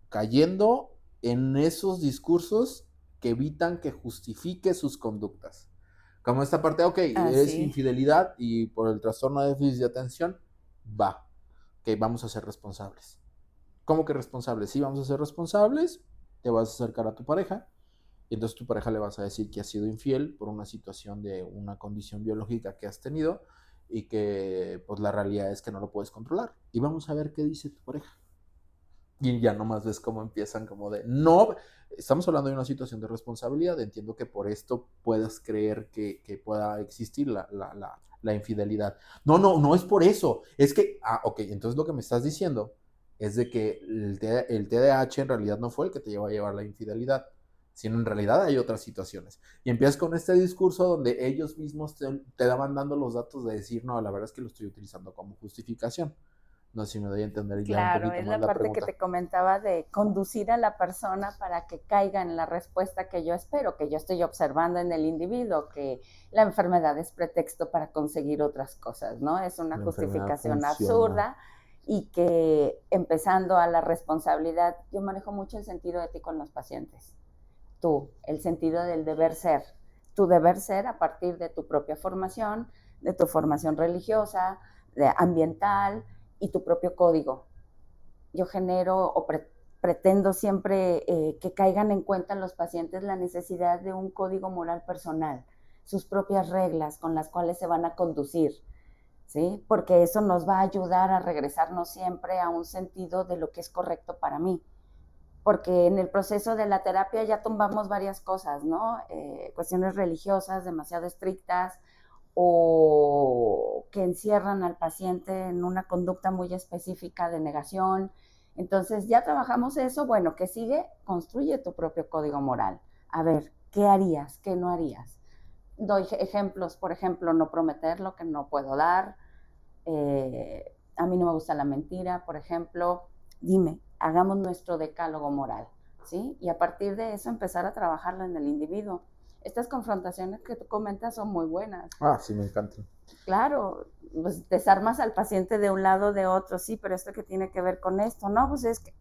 cayendo en esos discursos que evitan que justifique sus conductas. Como esta parte, ok, es Así. infidelidad y por el trastorno de déficit de atención, va, que vamos a ser responsables. ¿Cómo que responsables? Sí, vamos a ser responsables, te vas a acercar a tu pareja y entonces tu pareja le vas a decir que has sido infiel por una situación de una condición biológica que has tenido y que pues la realidad es que no lo puedes controlar. Y vamos a ver qué dice tu pareja. Y ya nomás ves cómo empiezan como de, no, estamos hablando de una situación de responsabilidad, entiendo que por esto puedas creer que pueda existir la infidelidad. No, no, no es por eso, es que, ok, entonces lo que me estás diciendo es de que el TDAH en realidad no fue el que te llevó a llevar la infidelidad, sino en realidad hay otras situaciones. Y empiezas con este discurso donde ellos mismos te daban dando los datos de decir, no, la verdad es que lo estoy utilizando como justificación. No sé si me doy a entender ya un Claro, poquito es más la la parte que pregunta. te comentaba de conducir a la persona para que caiga en la respuesta que yo espero, que yo estoy observando en el individuo, que la enfermedad es pretexto para conseguir otras cosas, ¿no? Es una La enfermedad justificación funcional. absurda y que empezando a la responsabilidad, yo manejo mucho el sentido ético en los pacientes. Tú, el sentido del deber ser. Tu deber ser a partir de tu propia formación, de tu formación religiosa, ambiental y tu propio código. Yo genero o pretendo siempre que caigan en cuenta los pacientes la necesidad de un código moral personal, sus propias reglas con las cuales se van a conducir, ¿sí? Porque eso nos va a ayudar a regresarnos siempre a un sentido de lo que es correcto para mí. Porque en el proceso de la terapia ya tumbamos varias cosas, ¿no? Cuestiones religiosas demasiado estrictas o que encierran al paciente en una conducta muy específica de negación. Entonces ya trabajamos eso, bueno, ¿qué sigue? Construye tu propio código moral. A ver, ¿qué harías? ¿Qué no harías? Doy ejemplos, por ejemplo, no prometer lo que no puedo dar. A mí no me gusta la mentira, por ejemplo. Dime, hagamos nuestro decálogo moral, ¿sí? Y a partir de eso empezar a trabajarlo en el individuo. Estas confrontaciones que tú comentas son muy buenas. Sí, me encantan. Claro, pues desarmas al paciente de un lado, de otro, sí, pero esto que tiene que ver con esto, no, pues es que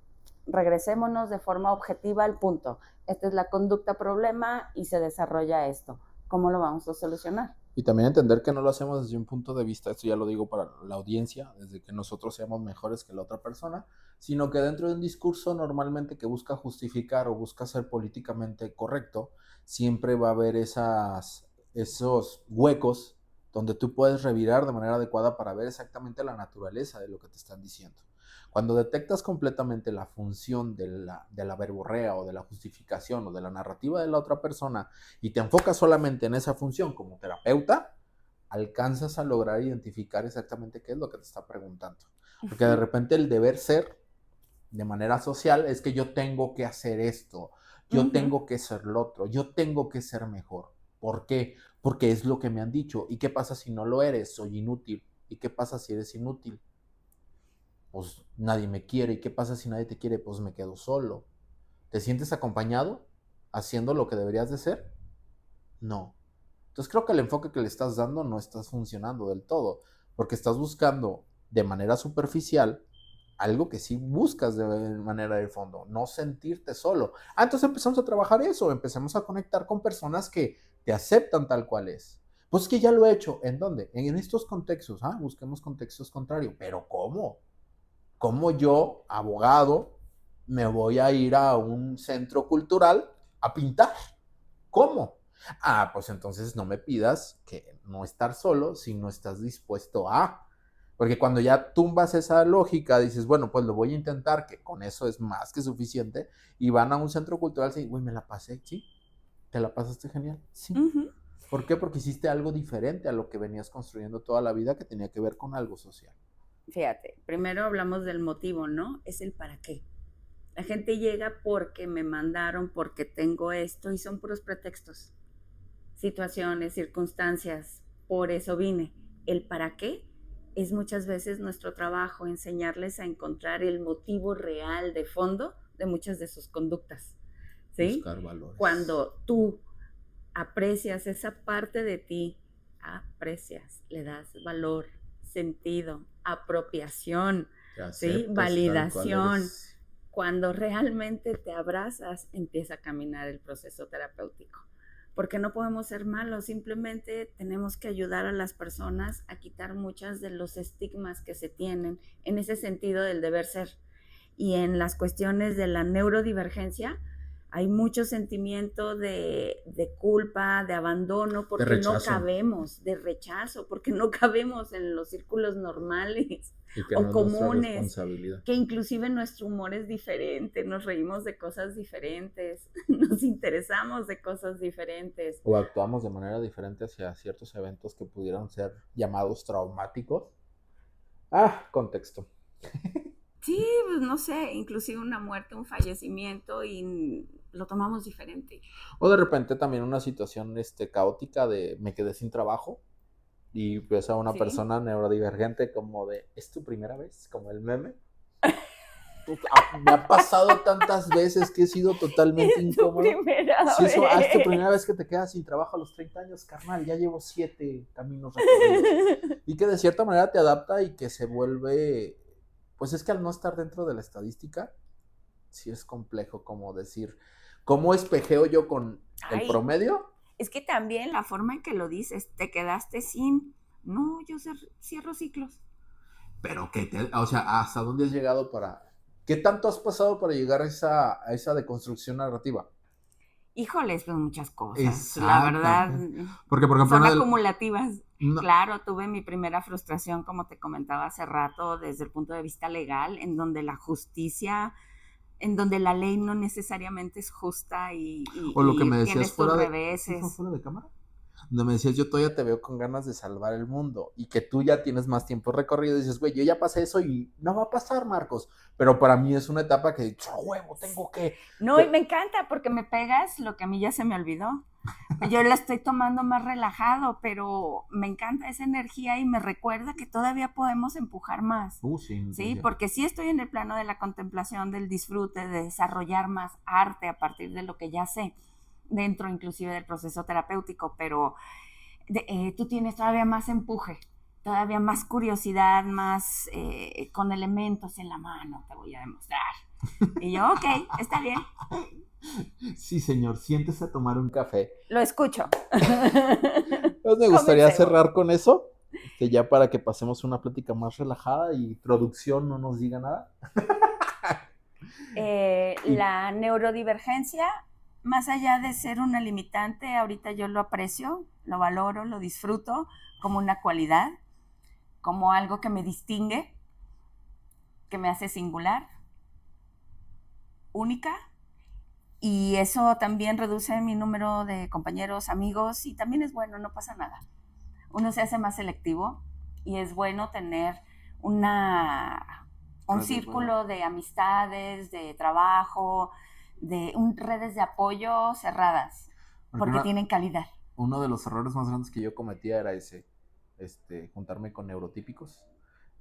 regresémonos de forma objetiva al punto. Esta es la conducta problema y se desarrolla esto. ¿Cómo lo vamos a solucionar? Y también entender que no lo hacemos desde un punto de vista, esto ya lo digo para la audiencia, desde que nosotros seamos mejores que la otra persona, sino que dentro de un discurso normalmente que busca justificar o busca ser políticamente correcto, siempre va a haber esos huecos donde tú puedes revirar de manera adecuada para ver exactamente la naturaleza de lo que te están diciendo. Cuando detectas completamente la función de la verborrea o de la justificación o de la narrativa de la otra persona y te enfocas solamente en esa función como terapeuta, alcanzas a lograr identificar exactamente qué es lo que te está preguntando. Porque de repente el deber ser de manera social es que yo tengo que hacer esto, yo tengo que ser lo otro, yo tengo que ser mejor. ¿Por qué? Porque es lo que me han dicho. ¿Y qué pasa si no lo eres? Soy inútil. ¿Y qué pasa si eres inútil? Pues nadie me quiere. ¿Y qué pasa si nadie te quiere? Pues me quedo solo. ¿Te sientes acompañado haciendo lo que deberías de ser? No. Entonces creo que el enfoque que le estás dando no estás funcionando del todo, porque estás buscando de manera superficial algo que sí buscas de manera de fondo, no sentirte solo. Entonces empezamos a trabajar eso, empezamos a conectar con personas que te aceptan tal cual es. Pues es que ya lo he hecho. ¿En dónde? En estos contextos. Busquemos contextos contrarios. ¿Pero cómo? ¿Cómo yo, abogado, me voy a ir a un centro cultural a pintar? ¿Cómo? Pues entonces no me pidas que no estar solo si no estás dispuesto a. Porque cuando ya tumbas esa lógica, dices, bueno, pues lo voy a intentar, que con eso es más que suficiente, y van a un centro cultural y dicen, uy, me la pasé, sí, te la pasaste genial, sí. ¿Por qué? Porque hiciste algo diferente a lo que venías construyendo toda la vida que tenía que ver con algo social. Fíjate, primero hablamos del motivo, ¿no? Es el para qué. La gente llega porque me mandaron, porque tengo esto y son puros pretextos, situaciones, circunstancias, por eso vine. El para qué es muchas veces nuestro trabajo, enseñarles a encontrar el motivo real de fondo de muchas de sus conductas, ¿sí? Buscar valores. Cuando tú aprecias esa parte de ti, aprecias, le das valor, sentido, apropiación, ¿sí? Validación. Cuando realmente te abrazas, empieza a caminar el proceso terapéutico. Porque no podemos ser malos, simplemente tenemos que ayudar a las personas a quitar muchas de los estigmas que se tienen en ese sentido del deber ser. Y en las cuestiones de la neurodivergencia hay mucho sentimiento de culpa, de abandono, porque no cabemos, de rechazo, porque no cabemos en los círculos normales o no comunes, que inclusive nuestro humor es diferente, nos reímos de cosas diferentes, nos interesamos de cosas diferentes. O actuamos de manera diferente hacia ciertos eventos que pudieran ser llamados traumáticos. Contexto. Sí, pues no sé, inclusive una muerte, un fallecimiento y lo tomamos diferente. O de repente también una situación caótica de me quedé sin trabajo y ves a una persona neurodivergente como de, ¿es tu primera vez? Como el meme. Me ha pasado tantas veces que he sido totalmente incómodo. Es tu primera vez. Es tu primera vez que te quedas sin trabajo a los 30 años, carnal, ya llevo 7 caminos recorridos. Y que de cierta manera te adapta y que se vuelve... Pues es que al no estar dentro de la estadística, sí es complejo como decir, ¿cómo espejeo yo con el promedio? Es que también la forma en que lo dices, te quedaste sin, no, yo cierro ciclos. Pero ¿hasta dónde has llegado qué tanto has pasado para llegar a esa deconstrucción narrativa? Híjoles, pues muchas cosas, la verdad. Porque, por ejemplo, son acumulativas. No. Claro, tuve mi primera frustración, como te comentaba hace rato, desde el punto de vista legal, en donde la justicia, en donde la ley no necesariamente es justa o lo que me decías tienes tus reveses. ¿Fuera de cámara? Donde me decías, yo todavía te veo con ganas de salvar el mundo y que tú ya tienes más tiempo recorrido y dices, güey, yo ya pasé eso y no va a pasar, Marcos. Pero para mí es una etapa que, huevo, tengo que... No, y me encanta porque me pegas lo que a mí ya se me olvidó. Yo la estoy tomando más relajado, pero me encanta esa energía y me recuerda que todavía podemos empujar más. Sí, porque sí estoy en el plano de la contemplación, del disfrute, de desarrollar más arte a partir de lo que ya sé, dentro inclusive del proceso terapéutico, pero tú tienes todavía más empuje, todavía más curiosidad, más con elementos en la mano, te voy a demostrar. Y yo, ok, está bien. Sí, señor, siéntese a tomar un café. Lo escucho. Pues me gustaría cerrar con eso, ya para que pasemos una plática más relajada y producción no nos diga nada. La neurodivergencia, más allá de ser una limitante, ahorita yo lo aprecio, lo valoro, lo disfruto como una cualidad, como algo que me distingue, que me hace singular, única, y eso también reduce mi número de compañeros, amigos, y también es bueno, no pasa nada. Uno se hace más selectivo y es bueno tener un círculo de amistades, de trabajo, de redes de apoyo cerradas, porque tienen calidad. Uno de los errores más grandes que yo cometía era juntarme con neurotípicos,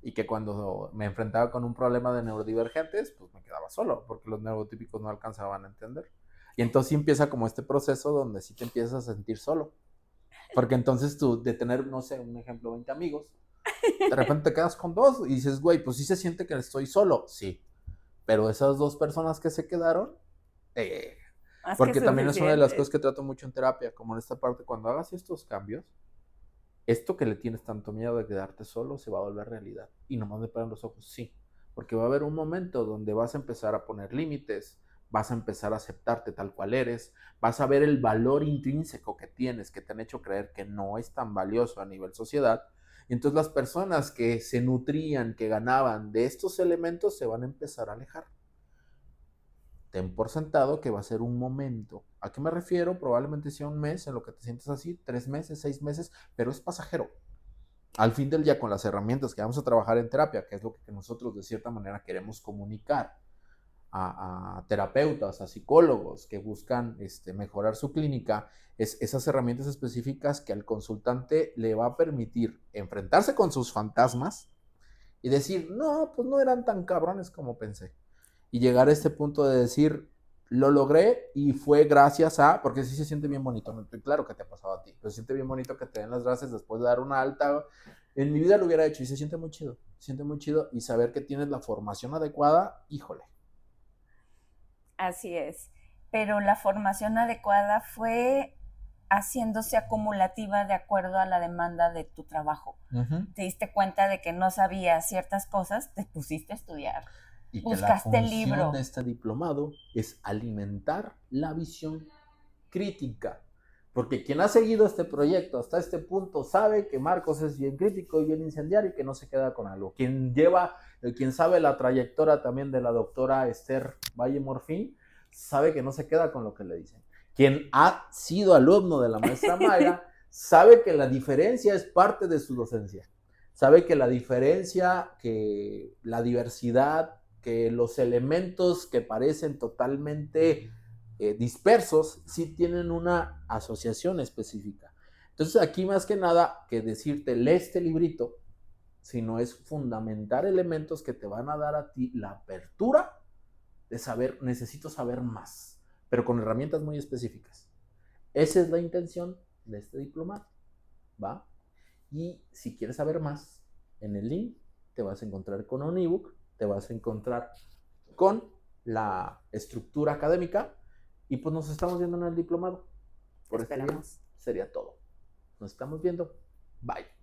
y que cuando me enfrentaba con un problema de neurodivergentes, pues me quedaba solo, porque los neurotípicos no alcanzaban a entender. Y entonces sí empieza como este proceso donde sí te empiezas a sentir solo, porque entonces tú, de tener, no sé, un ejemplo, 20 amigos, de repente te quedas con 2 y dices, güey, pues sí se siente que estoy solo, sí, pero esas 2 personas que se quedaron, porque también es una de las cosas que trato mucho en terapia, como en esta parte, cuando hagas estos cambios, esto que le tienes tanto miedo de quedarte solo se va a volver realidad. Y nomás me paran los ojos, sí, porque va a haber un momento donde vas a empezar a poner límites, vas a empezar a aceptarte tal cual eres, vas a ver el valor intrínseco que tienes, que te han hecho creer que no es tan valioso a nivel sociedad. Y entonces las personas que se nutrían, que ganaban de estos elementos, se van a empezar a alejar. Ten por sentado que va a ser un momento. ¿A qué me refiero? Probablemente sea un mes en lo que te sientes así, 3 meses, 6 meses, pero es pasajero. Al fin del día, con las herramientas que vamos a trabajar en terapia, que es lo que nosotros de cierta manera queremos comunicar a terapeutas, a psicólogos que buscan mejorar su clínica, es esas herramientas específicas que al consultante le va a permitir enfrentarse con sus fantasmas y decir, no, pues no eran tan cabrones como pensé. Y llegar a este punto de decir, lo logré y fue gracias a, porque sí se siente bien bonito, ¿no? Claro que te ha pasado a ti, pero se siente bien bonito que te den las gracias después de dar una alta. En mi vida lo hubiera hecho y se siente muy chido y saber que tienes la formación adecuada, híjole. Así es, pero la formación adecuada fue haciéndose acumulativa de acuerdo a la demanda de tu trabajo. Te diste cuenta de que no sabías ciertas cosas, te pusiste a estudiar. Y que Buscaste la el función libro. de este diplomado es alimentar la visión crítica. Porque quien ha seguido este proyecto hasta este punto sabe que Marcos es bien crítico y bien incendiario y que no se queda con algo. Quien sabe la trayectoria también de la doctora Esther Valle Morfín, sabe que no se queda con lo que le dicen. Quien ha sido alumno de la maestra Mayra, sabe que la diferencia es parte de su docencia. Sabe que la diferencia, que la diversidad, que los elementos que parecen totalmente dispersos, sí tienen una asociación específica. Entonces aquí más que nada que decirte, lee este librito, sino es fundamentar elementos que te van a dar a ti la apertura de saber, necesito saber más, pero con herramientas muy específicas. Esa es la intención de este diplomado, ¿va? Y si quieres saber más, en el link te vas a encontrar con un ebook, te vas a encontrar con la estructura académica y pues nos estamos viendo en el diplomado. Por este día sería todo. Nos estamos viendo. Bye.